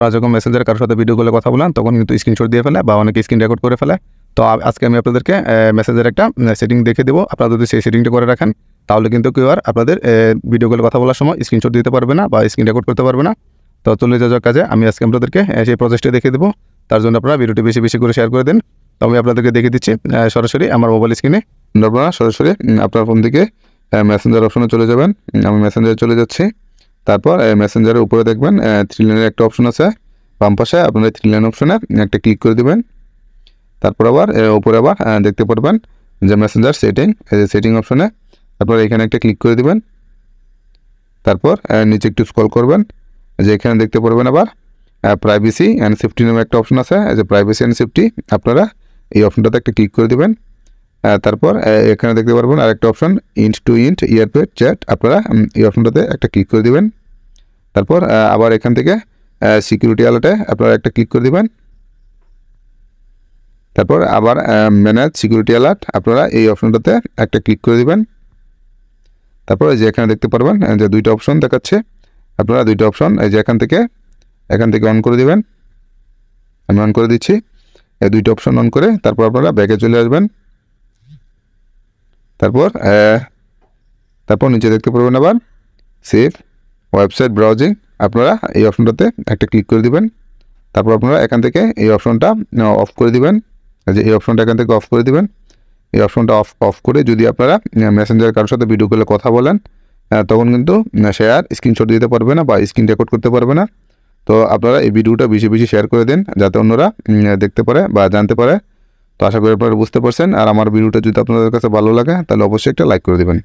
আপনারা যখন মেসেঞ্জারে কারোর সাথে ভিডিও কলে কথা বলেন তখন কিন্তু স্ক্রিনশট দিয়ে ফেলে বা অনেকে স্ক্রিন রেকর্ড করে ফেলে। তো আজকে আমি আপনাদেরকে মেসেঞ্জারে একটা সেটিং দেখে দেবো। আপনারা যদি সেই সেটিংটা করে রাখেন তাহলে কিন্তু কেউ আর আপনাদের ভিডিও কলে কথা বলার সময় স্ক্রিনশট দিতে পারবে না বা স্ক্রিন রেকর্ড করতে পারবে না। তো চলে যাওয়ার কাজে আমি আজকে আপনাদেরকে সেই প্রসেসটা দেখে দেবো। তার জন্য আপনারা ভিডিওটি বেশি বেশি করে শেয়ার করে দিন। তো আমি আপনাদেরকে দেখে দিচ্ছি সরাসরি আমার মোবাইল স্ক্রিনে। আপনারা সরাসরি আপনার ফোন থেকে মেসেঞ্জার অপশনে চলে যাবেন। আমি মেসেঞ্জারে চলে যাচ্ছি। তারপর মেসেঞ্জারের উপরে দেখবেন 3 লাইনের একটা অপশন আছে। বাম পাশে আপনারা 3 লাইন অপশনে একটা ক্লিক করে দেবেন। তারপর আবার উপরে আবার দেখতে পারবেন যে মেসেঞ্জার সেটিং, এই যে সেটিং অপশনে আপনারা এখানে একটা ক্লিক করে দিবেন। তারপর নিচে একটু স্ক্রল করবেন, যে এখানে দেখতে পারবেন আবার প্রাইভেসি অ্যান্ড সেফটি নামে একটা অপশন আছে। এই যে প্রাইভেসি অ্যান্ড সেফটি, আপনারা এই অপশনটাতে একটা ক্লিক করে দিবেন। তারপর এখানে দেখতে পারবেন আরেকটা অপশন ইন্ট টু ইন্ট ইয়ারপেড চ্যাট, আপনারা এই অপশনটাতে একটা ক্লিক করে দিবেন। তারপর আবার এখান থেকে সিকিউরিটি অ্যালার্টে আপনারা একটা ক্লিক করে দিবেন। তারপর আবার ম্যানেজ সিকিউরিটি অ্যালার্ট, আপনারা এই অপশনটাতে একটা ক্লিক করে দিবেন। তারপর এই যে এখানে দেখতে পারবেন যে দুইটা অপশন দেখাচ্ছে, আপনারা দুইটা অপশন এই যে এখান থেকে অন করে দিবেন। আমি অন করে দিচ্ছি। এই দুইটা অপশন অন করে তারপর আপনারা ব্যাকে চলে আসবেন। তারপর নিচে দেখতে পারবেন আবার সেভ ওয়েবসাইট ব্রাউজিং, আপনারা এই অপশনটাতে একটা ক্লিক করে দিবেন। তারপর আপনারা এখান থেকে এই অপশনটা অফ করে দিবেন। যে এই অপশনটা এখান থেকে অফ করে দিবেন। এই অপশনটা অফ করে যদি আপনারা মেসেঞ্জার কারোর সাথে ভিডিও কলে কথা বলেন তখন কিন্তু সে আর স্ক্রিনশট দিতে পারবে না বা স্ক্রিন রেকর্ড করতে পারবে না। তো আপনারা এই ভিডিওটা বেশি বেশি শেয়ার করে দিন যাতে অন্যরা দেখতে পারে বা জানতে পারে। তো আশা করি আপনারা বুঝতে পারছেন। আর আমার ভিডিওটা যদি আপনাদের কাছে ভালো লাগে তাহলে অবশ্যই একটা লাইক করে দেবেন।